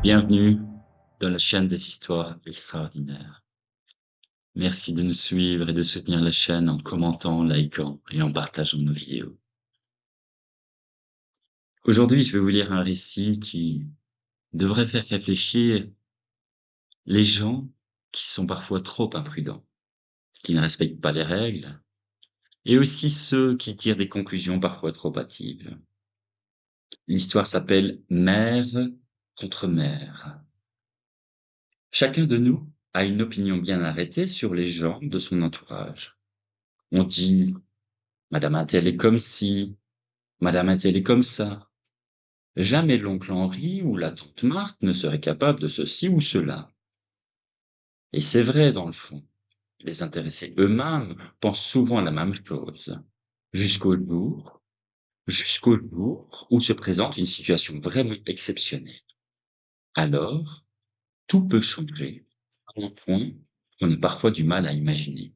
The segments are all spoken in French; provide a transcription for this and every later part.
Bienvenue dans la chaîne des histoires extraordinaires. Merci de nous suivre et de soutenir la chaîne en commentant, likant et en partageant nos vidéos. Aujourd'hui, je vais vous lire un récit qui devrait faire réfléchir les gens qui sont parfois trop imprudents, qui ne respectent pas les règles, et aussi ceux qui tirent des conclusions parfois trop hâtives. L'histoire s'appelle Mère contre mère. Chacun de nous a une opinion bien arrêtée sur les gens de son entourage. On dit Madame Untel est comme ci, Madame Untel est comme ça. Jamais l'oncle Henri ou la tante Marthe ne seraient capables de ceci ou cela. Et c'est vrai dans le fond. Les intéressés eux-mêmes pensent souvent à la même chose. Jusqu'au jour où se présente une situation vraiment exceptionnelle. Alors, tout peut changer à un point qu'on a parfois du mal à imaginer.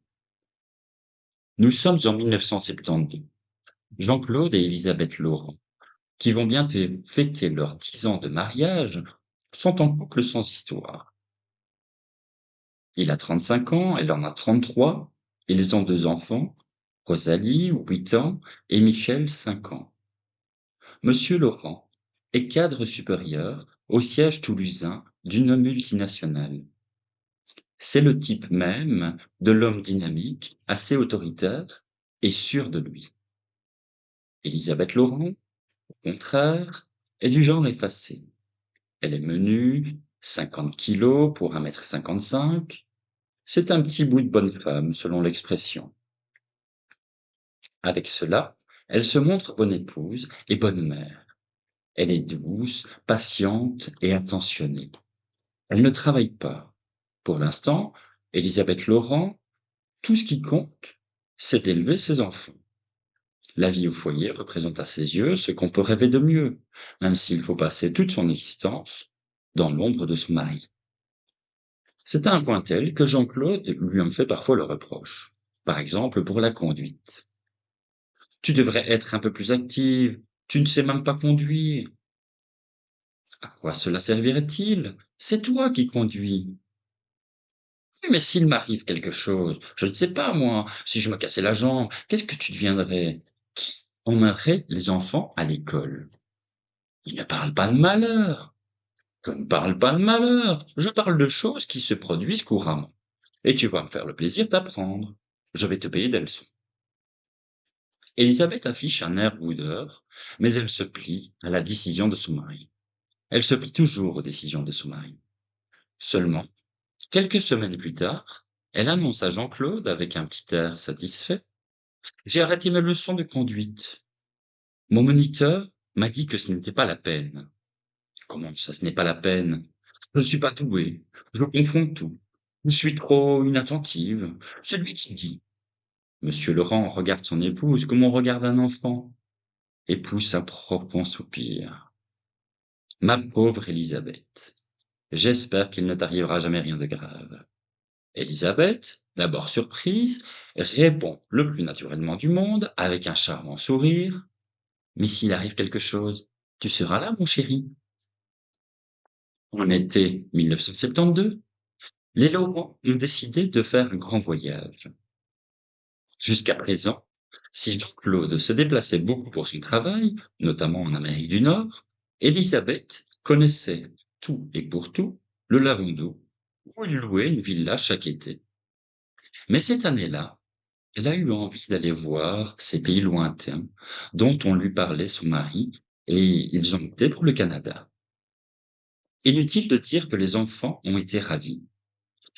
Nous sommes en 1972. Jean-Claude et Elisabeth Laurent, qui vont bientôt fêter leurs 10 ans de mariage, sont en couple sans histoire. Il a 35 ans, elle en a 33. Ils ont 2 enfants, Rosalie, 8 ans, et Michel, 5 ans. Monsieur Laurent est cadre supérieur au siège toulousain d'une multinationale. C'est le type même de l'homme dynamique, assez autoritaire et sûr de lui. Elisabeth Laurent, au contraire, est du genre effacé. Elle est menue, 50 kilos pour 1,55 m. C'est un petit bout de bonne femme, selon l'expression. Avec cela, elle se montre bonne épouse et bonne mère. Elle est douce, patiente et attentionnée. Elle ne travaille pas. Pour l'instant, Elisabeth Laurent, tout ce qui compte, c'est d'élever ses enfants. La vie au foyer représente à ses yeux ce qu'on peut rêver de mieux, même s'il faut passer toute son existence dans l'ombre de son mari. C'est à un point tel que Jean-Claude lui en fait parfois le reproche. Par exemple pour la conduite. Tu devrais être un peu plus active, tu ne sais même pas conduire. À quoi cela servirait-il? C'est toi qui conduis. Oui, mais s'il m'arrive quelque chose, je ne sais pas moi, si je me cassais la jambe, qu'est-ce que tu deviendrais? Qui emmènerait les enfants à l'école? Il ne parle pas de malheur. Je ne parle pas de malheur, je parle de choses qui se produisent couramment. Et tu vas me faire le plaisir d'apprendre. Je vais te payer des leçons. Elisabeth affiche un air boudeur, mais elle se plie à la décision de son mari. Elle se plie toujours aux décisions de son mari. Seulement, quelques semaines plus tard, elle annonce à Jean-Claude avec un petit air satisfait: J'ai arrêté mes leçons de conduite. Mon moniteur m'a dit que ce n'était pas la peine. Comment ça, ce n'est pas la peine? Je ne suis pas doué, je confonds tout. Je suis trop inattentive, c'est lui qui dit. Monsieur Laurent regarde son épouse comme on regarde un enfant, et pousse un profond soupir. Ma pauvre Élisabeth, j'espère qu'il ne t'arrivera jamais rien de grave. Élisabeth, d'abord surprise, répond le plus naturellement du monde, avec un charmant sourire. Mais s'il arrive quelque chose, tu seras là, mon chéri. En été 1972, les Laurent ont décidé de faire un grand voyage. Jusqu'à présent, si Jean-Claude se déplaçait beaucoup pour son travail, notamment en Amérique du Nord, Élisabeth connaissait tout et pour tout le Lavandou, où il louait une villa chaque été. Mais cette année-là, elle a eu envie d'aller voir ces pays lointains dont on lui parlait son mari, et ils ont opté pour le Canada. Inutile de dire que les enfants ont été ravis.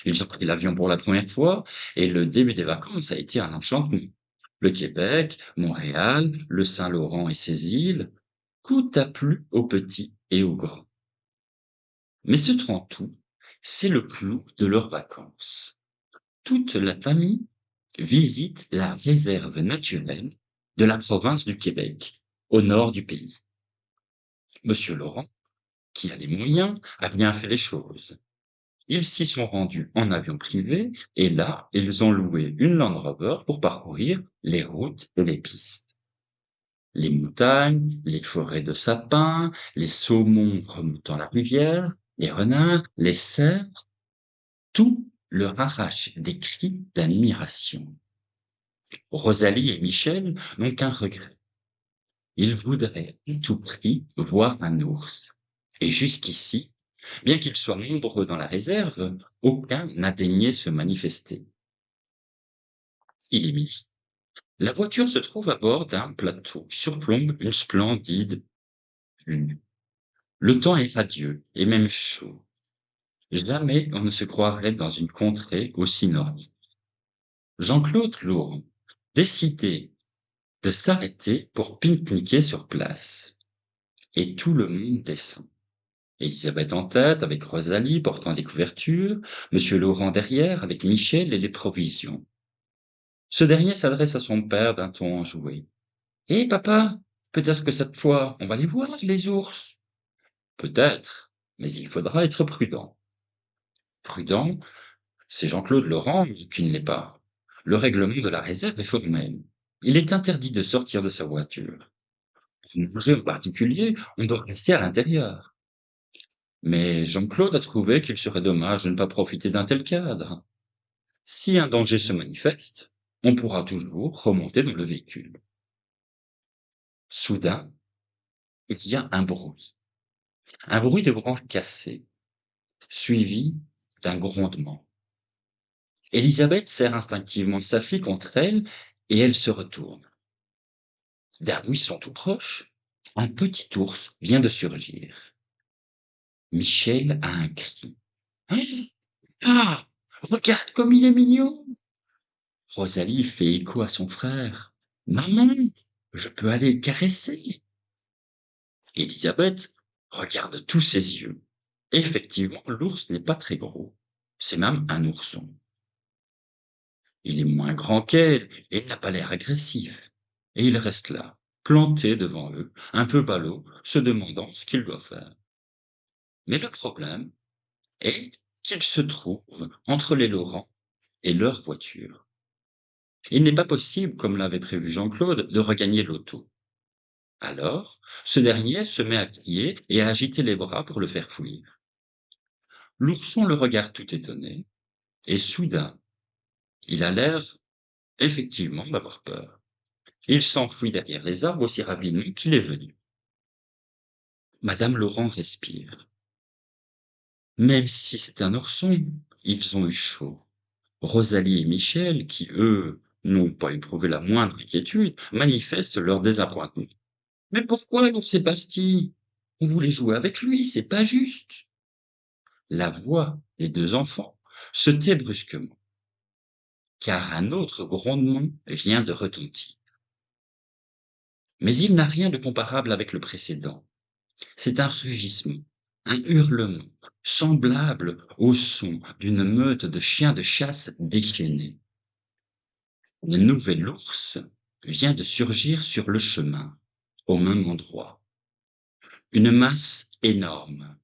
Ils ont pris l'avion pour la première fois et le début des vacances a été un enchantement. Le Québec, Montréal, le Saint-Laurent et ses îles, tout a plu aux petits et aux grands. Mais ce Trentoul, c'est le clou de leurs vacances. Toute la famille visite la réserve naturelle de la province du Québec, au nord du pays. Monsieur Laurent, qui a les moyens, a bien fait les choses. Ils s'y sont rendus en avion privé et là, ils ont loué une Land Rover pour parcourir les routes et les pistes. Les montagnes, les forêts de sapins, les saumons remontant la rivière, les renards, les cerfs, tout leur arrache des cris d'admiration. Rosalie et Michel n'ont qu'un regret. Ils voudraient à tout prix voir un ours. Et jusqu'ici, bien qu'ils soient nombreux dans la réserve, aucun n'a daigné se manifester. Il est midi. La voiture se trouve à bord d'un plateau qui surplombe une splendide lune. Le temps est radieux et même chaud. Jamais on ne se croirait dans une contrée aussi nordique. Jean-Claude Laurent, décidé de s'arrêter pour pique-niquer sur place. Et tout le monde descend. Élisabeth en tête avec Rosalie portant les couvertures, Monsieur Laurent derrière avec Michel et les provisions. Ce dernier s'adresse à son père d'un ton enjoué. Eh papa, peut-être que cette fois on va les voir, les ours. Peut-être, mais il faudra être prudent. Prudent, c'est Jean-Claude Laurent qui ne l'est pas. Le règlement de la réserve est formel. Il est interdit de sortir de sa voiture. Pour une raison en particulier, on doit rester à l'intérieur. Mais Jean-Claude a trouvé qu'il serait dommage de ne pas profiter d'un tel cadre. Si un danger se manifeste, on pourra toujours remonter dans le véhicule. Soudain, il y a un bruit de branches cassées, suivi d'un grondement. Élisabeth serre instinctivement sa fille contre elle et elle se retourne. D'un buisson tout proche, un petit ours vient de surgir. Michel a un cri. Ah! Regarde comme il est mignon! Rosalie fait écho à son frère. Maman, je peux aller le caresser. Élisabeth regarde tous ses yeux. Effectivement, l'ours n'est pas très gros. C'est même un ourson. Il est moins grand qu'elle et il n'a pas l'air agressif. Et il reste là, planté devant eux, un peu ballot, se demandant ce qu'il doit faire. Mais le problème est qu'il se trouve entre les Laurent et leur voiture. Il n'est pas possible, comme l'avait prévu Jean-Claude, de regagner l'auto. Alors, ce dernier se met à crier et à agiter les bras pour le faire fuir. L'ourson le regarde tout étonné, et soudain, il a l'air, effectivement, d'avoir peur. Il s'enfuit derrière les arbres aussi rapidement qu'il est venu. Madame Laurent respire. Même si c'est un ourson, ils ont eu chaud. Rosalie et Michel, qui, eux, n'ont pas éprouvé la moindre inquiétude, manifestent leur désappointement. Mais pourquoi l'ours est parti? On voulait jouer avec lui, c'est pas juste. La voix des deux enfants se tait brusquement, car un autre grondement vient de retentir. Mais il n'a rien de comparable avec le précédent. C'est un rugissement, un hurlement, semblable au son d'une meute de chiens de chasse déchaînés. Le nouvel ours vient de surgir sur le chemin, au même endroit. Une masse énorme,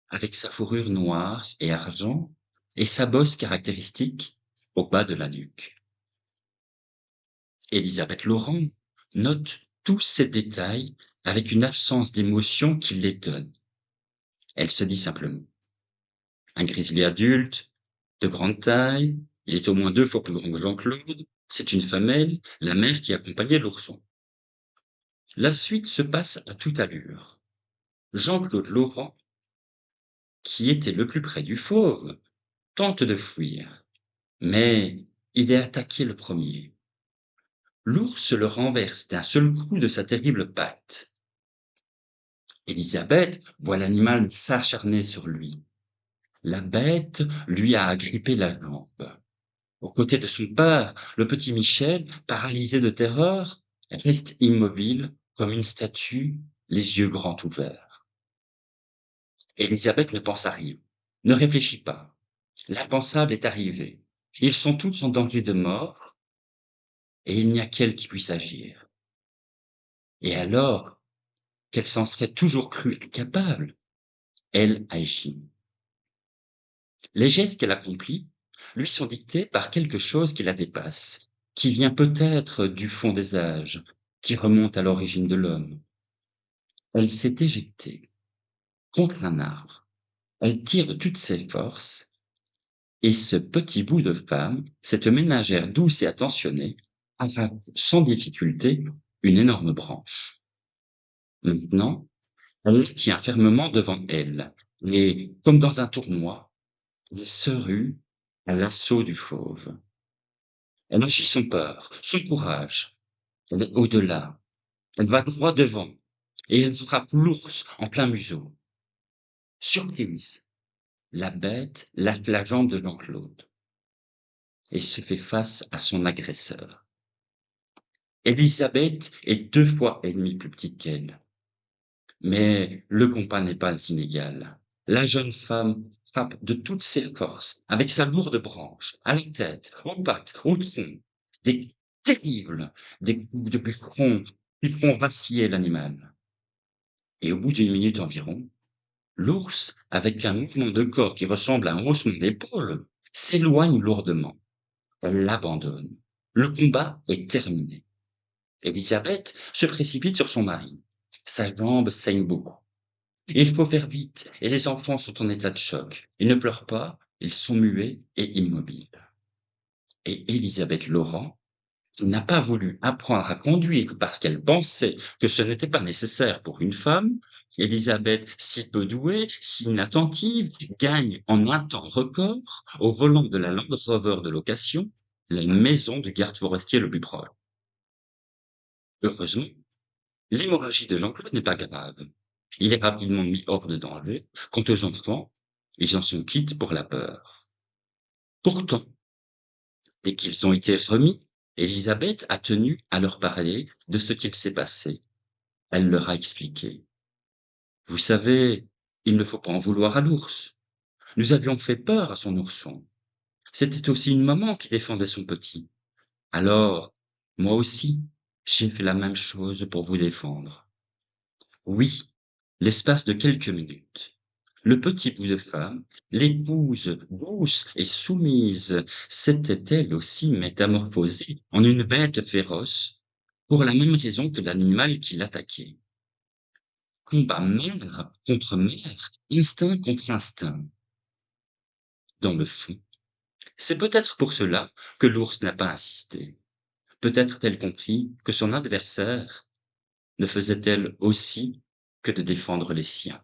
avec sa fourrure noire et argent et sa bosse caractéristique au bas de la nuque. Élisabeth Laurent note tous ces détails avec une absence d'émotion qui l'étonne. Elle se dit simplement: un grizzly adulte, de grande taille, il est au moins 2 fois plus grand que Jean-Claude, c'est une femelle, la mère qui accompagnait l'ourson. La suite se passe à toute allure. Jean-Claude Laurent, qui était le plus près du fauve, tente de fuir, mais il est attaqué le premier. L'ours le renverse d'un seul coup de sa terrible patte. Élisabeth voit l'animal s'acharner sur lui. La bête lui a agrippé la jambe. Aux côtés de son père, le petit Michel, paralysé de terreur, reste immobile comme une statue, les yeux grands ouverts. Élisabeth ne pense à rien, ne réfléchit pas. L'impensable est arrivé. Ils sont tous en danger de mort, et il n'y a qu'elle qui puisse agir. Et alors qu'elle s'en serait toujours crue incapable, elle agit. Les gestes qu'elle accomplit lui sont dictés par quelque chose qui la dépasse, qui vient peut-être du fond des âges, qui remonte à l'origine de l'homme. Elle s'est éjectée contre un arbre. Elle tire de toutes ses forces, et ce petit bout de femme, cette ménagère douce et attentionnée, attrape sans difficulté une énorme branche. Maintenant, elle la tient fermement devant elle, et, comme dans un tournoi, elle se rue à l'assaut du fauve. Elle agit son peur, son courage. Elle est au-delà. Elle va droit devant, et elle frappe l'ours en plein museau. Surprise, la bête lâche la jambe de Jean-Claude et se fait face à son agresseur. Élisabeth est 2 fois et demie plus petite qu'elle, mais le combat n'est pas inégal. La jeune femme frappe de toutes ses forces, avec sa lourde branche, à la tête, aux pattes, au tronc, des coups terribles, des coups de bûcheron qui font vaciller l'animal. Et au bout d'une minute environ, l'ours, avec un mouvement de corps qui ressemble à un haussement d'épaule, s'éloigne lourdement. Elle l'abandonne. Le combat est terminé. Élisabeth se précipite sur son mari. Sa jambe saigne beaucoup. Il faut faire vite, et les enfants sont en état de choc. Ils ne pleurent pas, ils sont muets et immobiles. Et Élisabeth Laurent, qui n'a pas voulu apprendre à conduire parce qu'elle pensait que ce n'était pas nécessaire pour une femme, Élisabeth, si peu douée, si inattentive, gagne en un temps record, au volant de la Land Rover de location, la maison du garde forestier le plus proche. Heureusement, l'hémorragie de Jean-Claude n'est pas grave. Il est rapidement mis hors de danger. Quant aux enfants, ils en sont quittes pour la peur. Pourtant, dès qu'ils ont été remis, Élisabeth a tenu à leur parler de ce qu'il s'est passé. Elle leur a expliqué. Vous savez, il ne faut pas en vouloir à l'ours. Nous avions fait peur à son ourson. C'était aussi une maman qui défendait son petit. Alors, moi aussi, j'ai fait la même chose pour vous défendre. Oui, l'espace de quelques minutes. Le petit bout de femme, l'épouse douce et soumise, s'était elle aussi métamorphosée en une bête féroce, pour la même raison que l'animal qui l'attaquait. Combat mère contre mère, instinct contre instinct. Dans le fond, c'est peut-être pour cela que l'ours n'a pas insisté. Peut-être a-t-elle compris que son adversaire ne faisait elle aussi que de défendre les siens.